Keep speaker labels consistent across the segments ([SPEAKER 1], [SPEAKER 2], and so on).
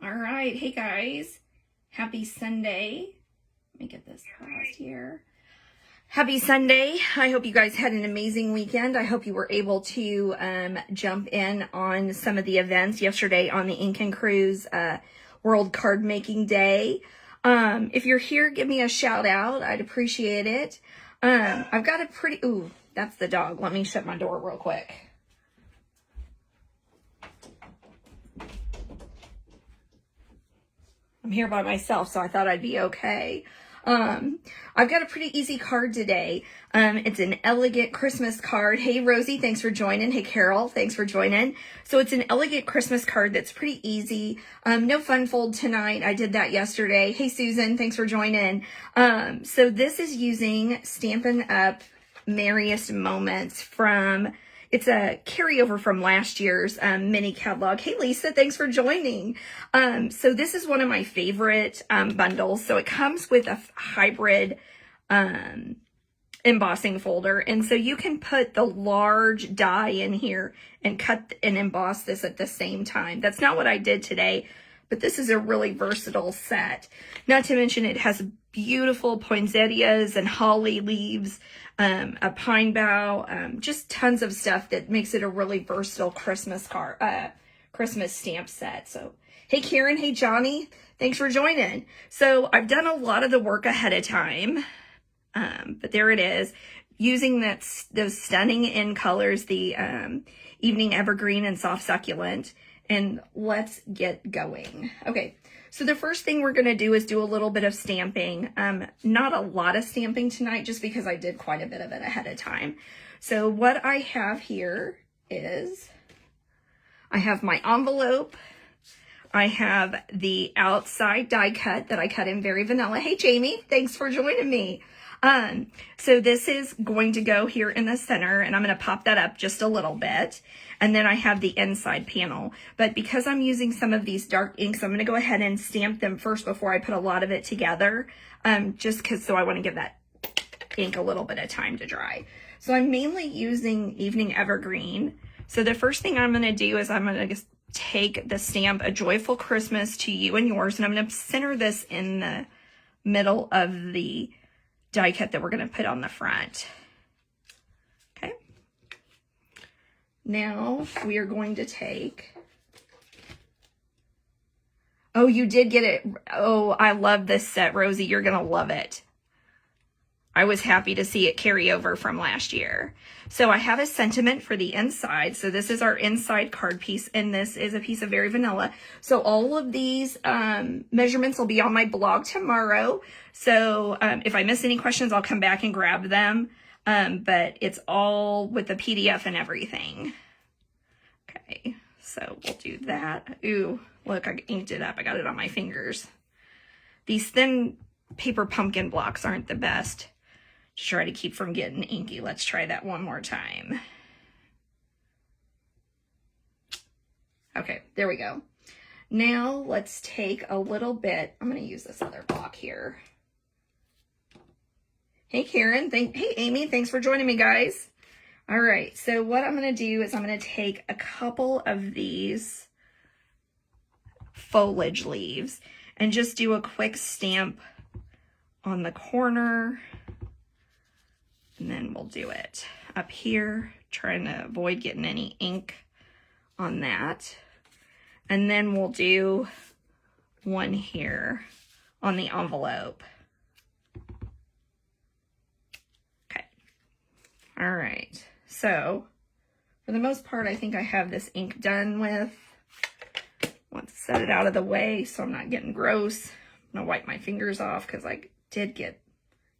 [SPEAKER 1] All right, hey guys, happy Sunday. Let me get this paused here. Happy Sunday. I hope you guys had an amazing weekend. I hope you were able to jump in on some of the events yesterday on the Ink and Cruise World Card Making Day. If you're here, give me a shout out. I'd appreciate it. I've got a pretty, ooh, that's the dog. Let me shut my door real quick. I'm here by myself, so I thought I'd be okay. I've got a pretty easy card today. It's an elegant Christmas card. Hey, Rosie, thanks for joining. Hey, Carol, thanks for joining. So it's an elegant Christmas card that's pretty easy. No fun fold tonight. I did that yesterday. Hey, Susan, thanks for joining. So this is using Stampin' Up! Merriest Moments from... It's a carryover from last year's mini catalog. Hey, Lisa, thanks for joining. So this is one of my favorite bundles. So it comes with a hybrid embossing folder. And so you can put the large die in here and cut and emboss this at the same time. That's not what I did today, but this is a really versatile set. Not to mention it has beautiful poinsettias and holly leaves, a pine bough, just tons of stuff that makes it a really versatile Christmas card, Christmas stamp set. So, hey Karen, hey Johnny, thanks for joining. So I've done a lot of the work ahead of time, but there it is, using those stunning in colors, the Evening Evergreen and Soft Succulent. And let's get going. Okay, so the first thing we're gonna do is do a little bit of stamping. Not a lot of stamping tonight, just because I did quite a bit of it ahead of time. So what I have here is, I have my envelope. I have the outside die cut that I cut in Very Vanilla. Hey Jamie, thanks for joining me. So this is going to go here in the center, and I'm going to pop that up just a little bit. And then I have the inside panel. But because I'm using some of these dark inks, I'm going to go ahead and stamp them first before I put a lot of it together. Just because, so I want to give that ink a little bit of time to dry. So I'm mainly using Evening Evergreen. So the first thing I'm going to do is I'm going to just take the stamp, A Joyful Christmas to You and Yours, and I'm going to center this in the middle of the die cut that we're going to put on the front. Okay. Now we are going to take, oh, you did get it. Oh, I love this set, Rosie. You're going to love it. I was happy to see it carry over from last year. So I have a sentiment for the inside. So this is our inside card piece, and this is a piece of Very Vanilla. So all of these measurements will be on my blog tomorrow. So if I miss any questions, I'll come back and grab them. But it's all with the PDF and everything. Okay, so we'll do that. Ooh, look, I inked it up. I got it on my fingers. These thin paper pumpkin blocks aren't the best to try to keep from getting inky. Let's try that one more time. Okay, there we go. Now let's take a little bit. I'm going to use this other block here. Hey Karen, hey Amy, thanks for joining me, guys. All right, so what I'm going to do is I'm going to take a couple of these foliage leaves and just do a quick stamp on the corner, and then we'll do it up here, trying to avoid getting any ink on that. And then we'll do one here on the envelope. Okay. All right. So for the most part, I think I have this ink done with. Let's set it out of the way so I'm not getting gross. I'm gonna wipe my fingers off because I did get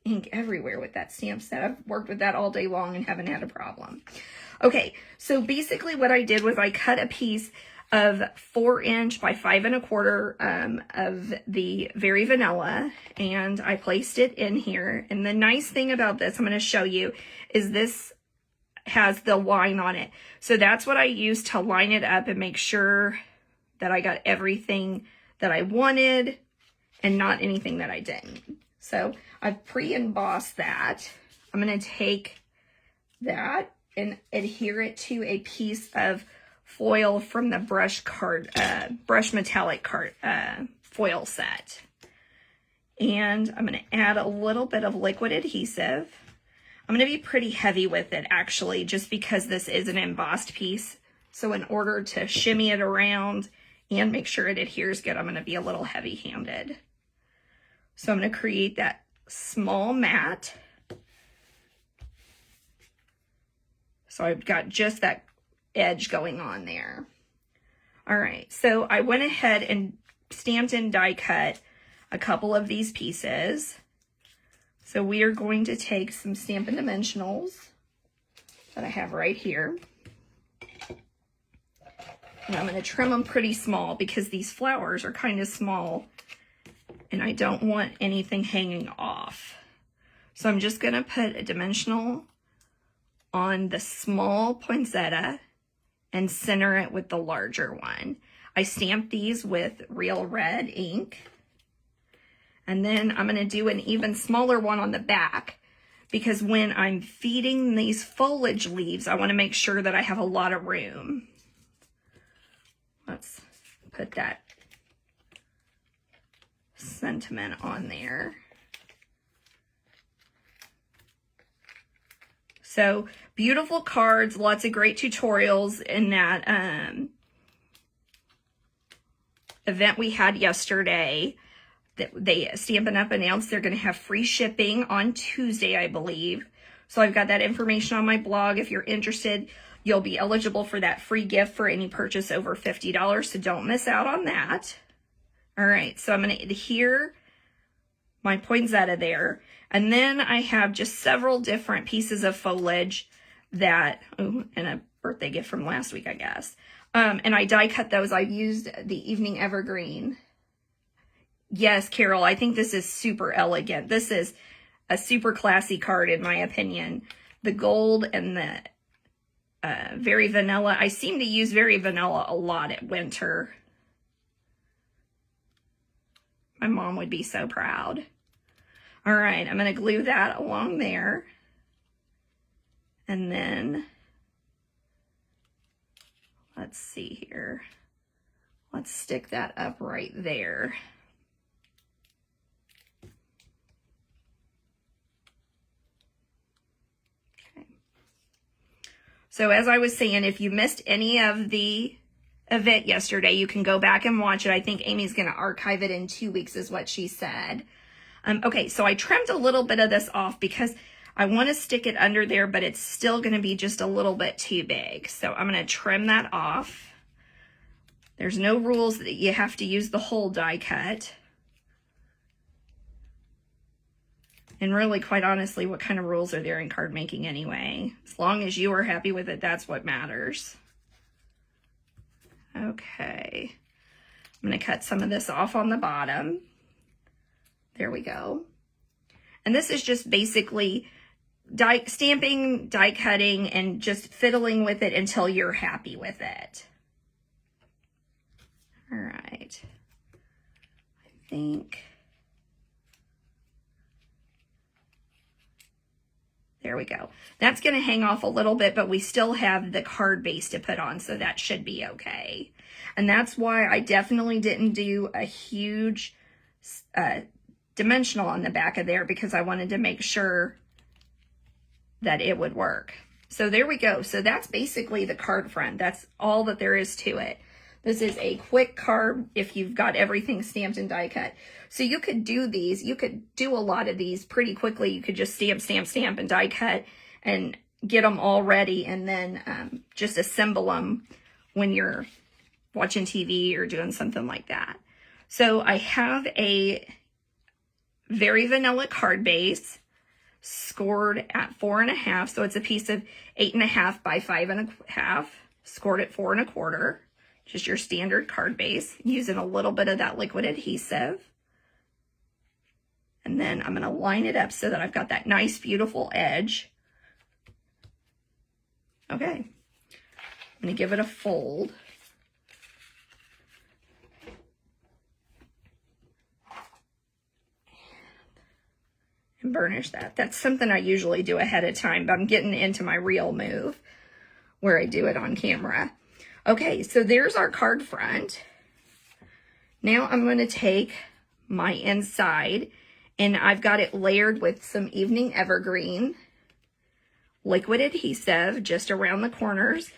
[SPEAKER 1] ink everywhere with that stamp set. I've worked with that all day long and haven't had a problem. Okay, so basically what I did was I cut a piece of 4" by 5 1/4 of the Very Vanilla, and I placed it in here. And the nice thing about this, I'm going to show you, is this has the line on it. So that's what I used to line it up and make sure that I got everything that I wanted and not anything that I didn't. So I've pre-embossed that. I'm going to take that and adhere it to a piece of foil from the brush metallic card foil set. And I'm going to add a little bit of liquid adhesive. I'm going to be pretty heavy with it actually, just because this is an embossed piece. So in order to shimmy it around and make sure it adheres good, I'm going to be a little heavy-handed. So I'm going to create that small mat. So I've got just that edge going on there. All right, so I went ahead and stamped and die cut a couple of these pieces. So we are going to take some Stampin' Dimensionals that I have right here. And I'm going to trim them pretty small because these flowers are kind of small and I don't want anything hanging off. So I'm just going to put a dimensional on the small poinsettia and center it with the larger one. I stamped these with real red ink. And then I'm going to do an even smaller one on the back because when I'm feeding these foliage leaves, I want to make sure that I have a lot of room. Let's put that sentiment on there. So beautiful cards, lots of great tutorials in that event we had yesterday. That Stampin' Up! Announced they're going to have free shipping on Tuesday, I believe. So I've got that information on my blog. If you're interested, you'll be eligible for that free gift for any purchase over $50, so don't miss out on that. All right, so I'm going to adhere my poinsettia there. And then I have just several different pieces of foliage that, and a birthday gift from last week, I guess. And I die cut those. I used the Evening Evergreen. Yes, Carol, I think this is super elegant. This is a super classy card in my opinion. The gold and the very vanilla. I seem to use very vanilla a lot at winter. My mom would be so proud. All right, I'm going to glue that along there. And then, let's see here. Let's stick that up right there. Okay. So as I was saying, if you missed any of the event yesterday, you can go back and watch it. I think Amy's going to archive it in 2 weeks is what she said. Okay, so I trimmed a little bit of this off because I want to stick it under there, but it's still going to be just a little bit too big. So I'm going to trim that off. There's no rules that you have to use the whole die cut. And really, quite honestly, what kind of rules are there in card making anyway? As long as you are happy with it, that's what matters. Okay, I'm going to cut some of this off on the bottom. There we go. And this is just basically stamping, die cutting, and just fiddling with it until you're happy with it. All right. I think. There we go. That's going to hang off a little bit, but we still have the card base to put on, so that should be okay. And that's why I definitely didn't do a huge dimensional on the back of there, because I wanted to make sure that it would work. So there we go. So that's basically the card front. That's all that there is to it. This is a quick card if you've got everything stamped and die cut. So you could do these, you could do a lot of these pretty quickly. You could just stamp, stamp, stamp, and die cut and get them all ready, and then just assemble them when you're watching TV or doing something like that. So I have a very vanilla card base scored at 4.5. So it's a piece of 8.5 by 5.5, scored at 4 1/4. Just your standard card base, using a little bit of that liquid adhesive. And then I'm going to line it up so that I've got that nice, beautiful edge. Okay. I'm going to give it a fold. And burnish that. That's something I usually do ahead of time, but I'm getting into my real move where I do it on camera. Okay, so there's our card front. Now I'm going to take my inside, and I've got it layered with some Evening Evergreen liquid adhesive just around the corners.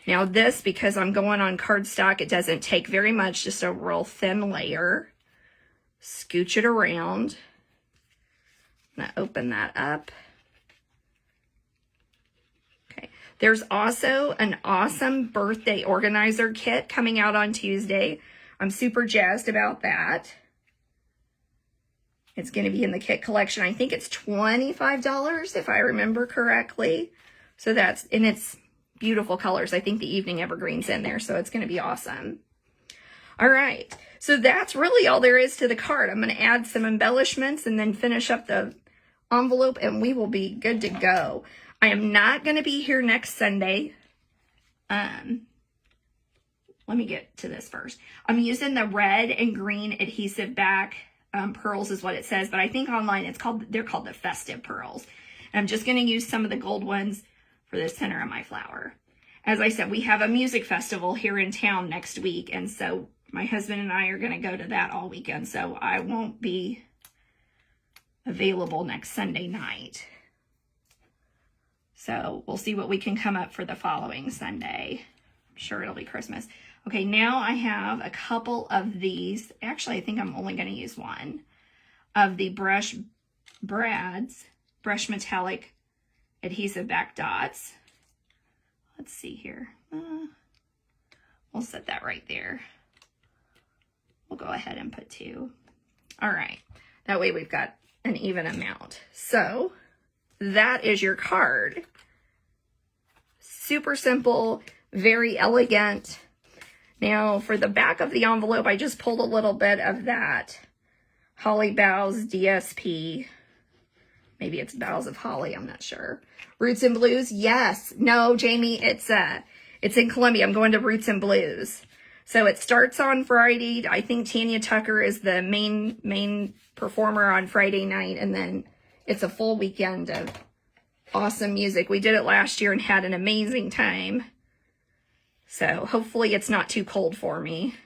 [SPEAKER 1] Now this, because I'm going on cardstock, it doesn't take very much, just a real thin layer. Scooch it around. I'm going to open that up. Okay. There's also an awesome birthday organizer kit coming out on Tuesday. I'm super jazzed about that. It's going to be in the kit collection. I think it's $25 if I remember correctly. So that's, and it's beautiful colors. I think the Evening Evergreen's in there, so it's going to be awesome. All right, so that's really all there is to the card. I'm going to add some embellishments and then finish up the envelope, and we will be good to go. I am not going to be here next Sunday. Let me get to this first. I'm using the red and green adhesive back pearls is what it says, but I think online they're called the festive pearls. And I'm just going to use some of the gold ones for the center of my flower. As I said, we have a music festival here in town next week, and so my husband and I are going to go to that all weekend, so I won't be available next Sunday night. So we'll see what we can come up for the following Sunday. I'm sure it'll be Christmas. Okay, now I have a couple of these. Actually, I think I'm only going to use one of the Brad's Brush Metallic Adhesive Back Dots. Let's see here. We'll set that right there. We'll go ahead and put 2. All right, that way we've got an even amount. So that is your card. Super simple, very elegant. Now for the back of the envelope, I just pulled a little bit of that Holly Boughs DSP. Maybe it's Boughs of Holly, I'm not sure. Roots and Blues, yes. No, Jamie, it's in Columbia. I'm going to Roots and Blues. So it starts on Friday. I think Tanya Tucker is the main performer on Friday night, and then it's a full weekend of awesome music. We did it last year and had an amazing time. So hopefully it's not too cold for me.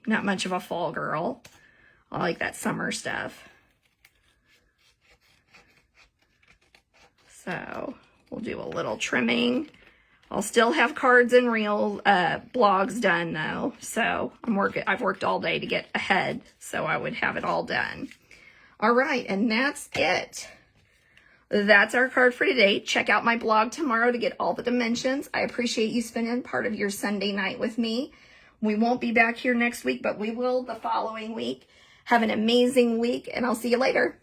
[SPEAKER 1] Not much of a fall girl. I like that summer stuff. So we'll do a little trimming. I'll still have cards and reel blogs done though. So I've worked all day to get ahead, so I would have it all done. All right, and that's it. That's our card for today. Check out my blog tomorrow to get all the dimensions. I appreciate you spending part of your Sunday night with me. We won't be back here next week, but we will the following week. Have an amazing week, and I'll see you later.